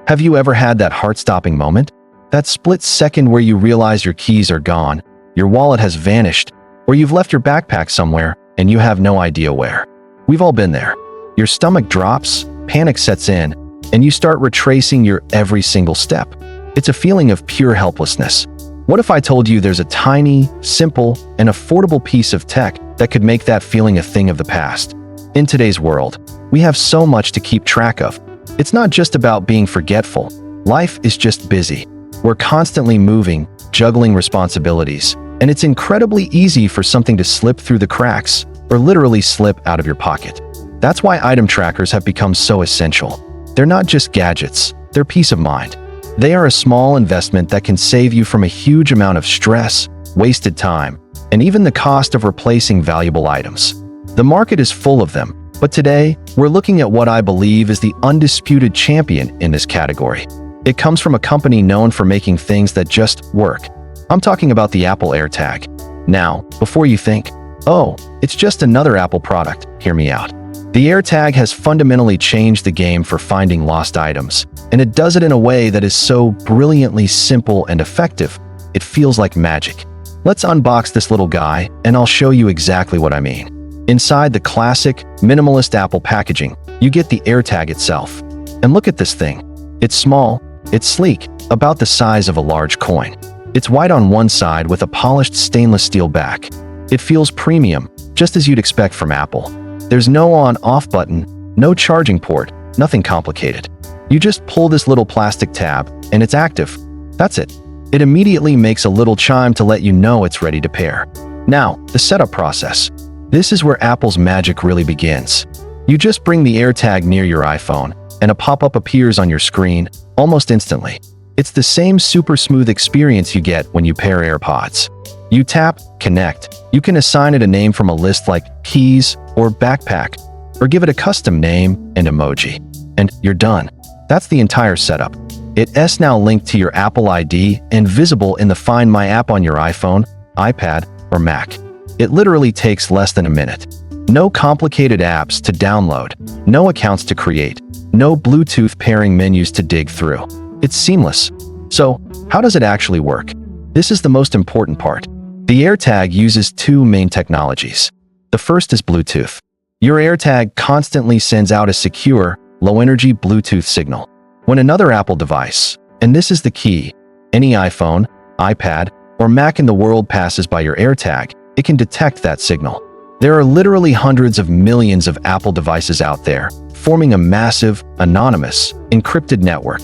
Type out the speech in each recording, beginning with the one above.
Have you ever had that heart-stopping moment? That split second where you realize your keys are gone, your wallet has vanished, or you've left your backpack somewhere and you have no idea where. We've all been there. Your stomach drops, panic sets in, and you start retracing your every single step. It's a feeling of pure helplessness. What if I told you there's a tiny, simple, and affordable piece of tech that could make that feeling a thing of the past? In today's world, we have so much to keep track of. It's not just about being forgetful. Life is just busy. We're constantly moving, juggling responsibilities, and it's incredibly easy for something to slip through the cracks or literally slip out of your pocket. That's why item trackers have become so essential. They're not just gadgets, they're peace of mind. They are a small investment that can save you from a huge amount of stress, wasted time, and even the cost of replacing valuable items. The market is full of them, but today, we're looking at what I believe is the undisputed champion in this category. It comes from a company known for making things that just work. I'm talking about the Apple AirTag. Now, before you think, oh, it's just another Apple product, hear me out. The AirTag has fundamentally changed the game for finding lost items, and it does it in a way that is so brilliantly simple and effective, it feels like magic. Let's unbox this little guy, and I'll show you exactly what I mean. Inside the classic, minimalist Apple packaging, you get the AirTag itself. And look at this thing. It's small, it's sleek, about the size of a large coin. It's white on one side with a polished stainless steel back. It feels premium, just as you'd expect from Apple. There's no on-off button, no charging port, nothing complicated. You just pull this little plastic tab, and it's active. That's it. It immediately makes a little chime to let you know it's ready to pair. Now, the setup process. This is where Apple's magic really begins. You just bring the AirTag near your iPhone, and a pop-up appears on your screen almost instantly. It's the same super smooth experience you get when you pair AirPods. You tap, connect. You can assign it a name from a list like keys or backpack, or give it a custom name and emoji. And you're done. That's the entire setup. It's now linked to your Apple ID and visible in the Find My app on your iPhone, iPad, or Mac. It literally takes less than a minute. No complicated apps to download, no accounts to create, no Bluetooth pairing menus to dig through. It's seamless. So, how does it actually work? This is the most important part. The AirTag uses two main technologies. The first is Bluetooth. Your AirTag constantly sends out a secure, low-energy Bluetooth signal. When another Apple device, and this is the key, any iPhone, iPad, or Mac in the world passes by your AirTag, it can detect that signal. There are literally hundreds of millions of Apple devices out there, forming a massive, anonymous, encrypted network.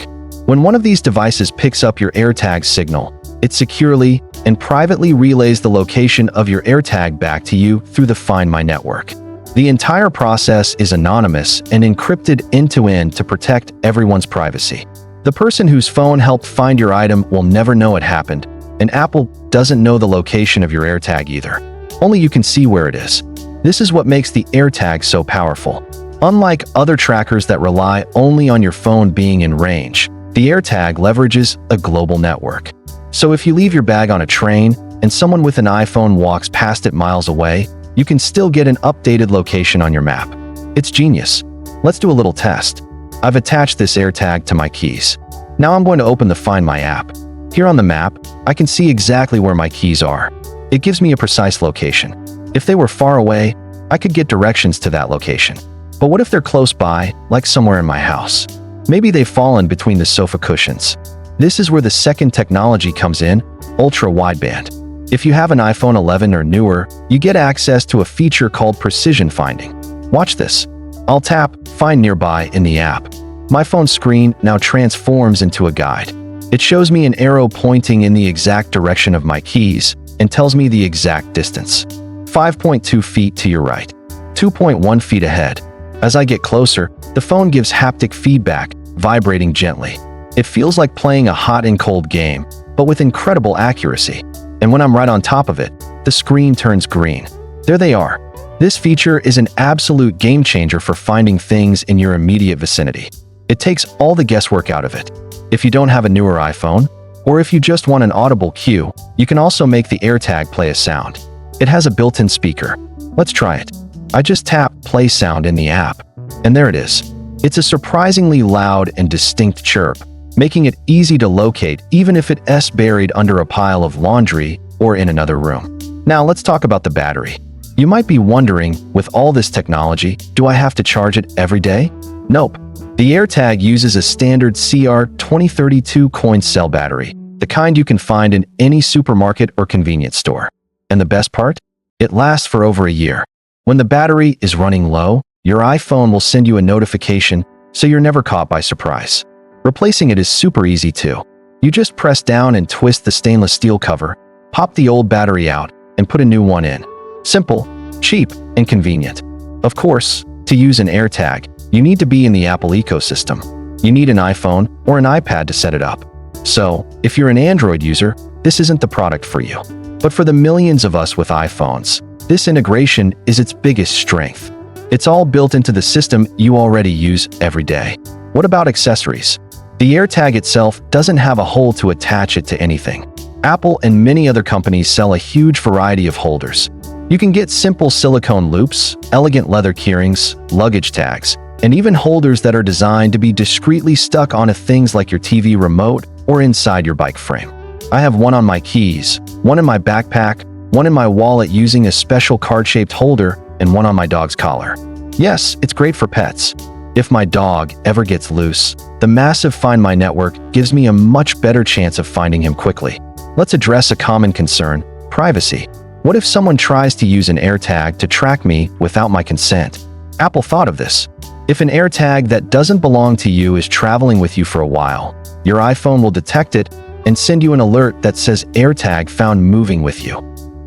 When one of these devices picks up your AirTag signal, it securely and privately relays the location of your AirTag back to you through the Find My network. The entire process is anonymous and encrypted end-to-end to protect everyone's privacy. The person whose phone helped find your item will never know it happened, and Apple doesn't know the location of your AirTag either. Only you can see where it is. This is what makes the AirTag so powerful. Unlike other trackers that rely only on your phone being in range, the AirTag leverages a global network. So if you leave your bag on a train and someone with an iPhone walks past it miles away, you can still get an updated location on your map. It's genius. Let's do a little test. I've attached this AirTag to my keys. Now I'm going to open the Find My app. Here on the map, I can see exactly where my keys are. It gives me a precise location. If they were far away, I could get directions to that location. But what if they're close by, like somewhere in my house? Maybe they've fallen between the sofa cushions. This is where the second technology comes in, ultra-wideband. If you have an iPhone 11 or newer, you get access to a feature called precision finding. Watch this. I'll tap Find Nearby in the app. My phone screen now transforms into a guide. It shows me an arrow pointing in the exact direction of my keys and tells me the exact distance. 5.2 feet to your right, 2.1 feet ahead. As I get closer, the phone gives haptic feedback, vibrating gently. It feels like playing a hot and cold game, but with incredible accuracy. And when I'm right on top of it, the screen turns green. There they are. This feature is an absolute game changer for finding things in your immediate vicinity. It takes all the guesswork out of it. If you don't have a newer iPhone, or if you just want an audible cue, you can also make the AirTag play a sound. It has a built-in speaker. Let's try it. I just tap Play Sound in the app, and there it is. It's a surprisingly loud and distinct chirp, making it easy to locate even if it's buried under a pile of laundry or in another room. Now let's talk about the battery. You might be wondering, with all this technology, do I have to charge it every day? Nope. The AirTag uses a standard CR2032 coin cell battery, the kind you can find in any supermarket or convenience store. And the best part? It lasts for over a year. When the battery is running low, your iPhone will send you a notification so you're never caught by surprise. Replacing it is super easy too. You just press down and twist the stainless steel cover, pop the old battery out, and put a new one in. Simple, cheap, and convenient. Of course, to use an AirTag, you need to be in the Apple ecosystem. You need an iPhone or an iPad to set it up. So, if you're an Android user, this isn't the product for you. But for the millions of us with iPhones, this integration is its biggest strength. It's all built into the system you already use every day. What about accessories? The AirTag itself doesn't have a hole to attach it to anything. Apple and many other companies sell a huge variety of holders. You can get simple silicone loops, elegant leather keyrings, luggage tags, and even holders that are designed to be discreetly stuck onto things like your TV remote or inside your bike frame. I have one on my keys, one in my backpack, one in my wallet using a special card-shaped holder, and one on my dog's collar. Yes, it's great for pets. If my dog ever gets loose, the massive Find My network gives me a much better chance of finding him quickly. Let's address a common concern: privacy. What if someone tries to use an AirTag to track me without my consent? Apple thought of this. If an AirTag that doesn't belong to you is traveling with you for a while, your iPhone will detect it and send you an alert that says AirTag found moving with you.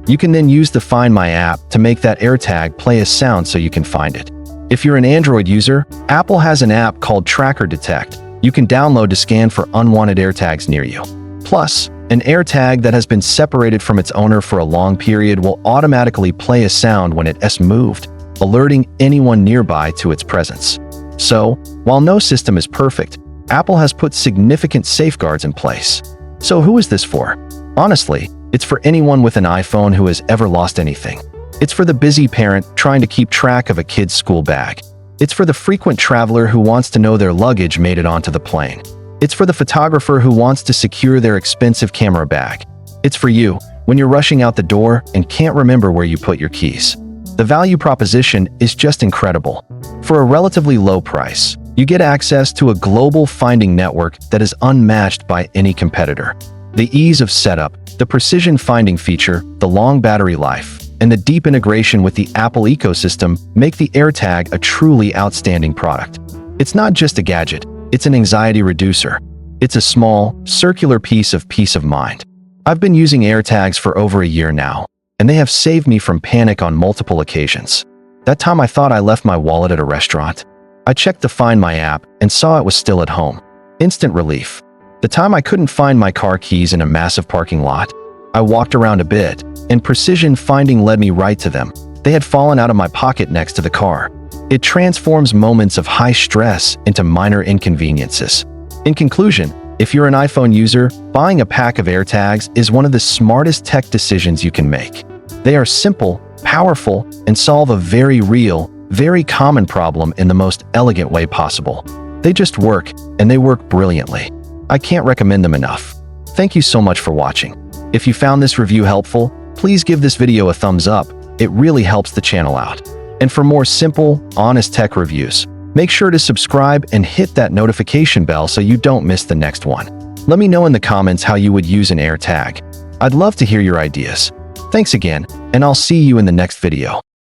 You can then use the Find My app to make that AirTag play a sound so you can find it. If you're an Android user, Apple has an app called Tracker Detect you can download to scan for unwanted AirTags near you. Plus, an AirTag that has been separated from its owner for a long period will automatically play a sound when it's moved, alerting anyone nearby to its presence. So, while no system is perfect, Apple has put significant safeguards in place. So who is this for? Honestly, it's for anyone with an iPhone who has ever lost anything. It's for the busy parent trying to keep track of a kid's school bag. It's for the frequent traveler who wants to know their luggage made it onto the plane. It's for the photographer who wants to secure their expensive camera bag. It's for you when you're rushing out the door and can't remember where you put your keys. The value proposition is just incredible. For a relatively low price, you get access to a global finding network that is unmatched by any competitor. The ease of setup, the precision finding feature, the long battery life, and the deep integration with the Apple ecosystem make the AirTag a truly outstanding product. It's not just a gadget, it's an anxiety reducer. It's a small, circular piece of peace of mind. I've been using AirTags for over a year now, and they have saved me from panic on multiple occasions. That time I thought I left my wallet at a restaurant. I checked the Find My app and saw it was still at home. Instant relief. The time I couldn't find my car keys in a massive parking lot. I walked around a bit, and precision finding led me right to them. They had fallen out of my pocket next to the car. It transforms moments of high stress into minor inconveniences. In conclusion, if you're an iPhone user, buying a pack of AirTags is one of the smartest tech decisions you can make. They are simple, powerful, and solve a very real, very common problem in the most elegant way possible. They just work, and they work brilliantly. I can't recommend them enough. Thank you so much for watching. If you found this review helpful, please give this video a thumbs up. It really helps the channel out. And for more simple, honest tech reviews, make sure to subscribe and hit that notification bell so you don't miss the next one. Let me know in the comments how you would use an AirTag. I'd love to hear your ideas. Thanks again, and I'll see you in the next video.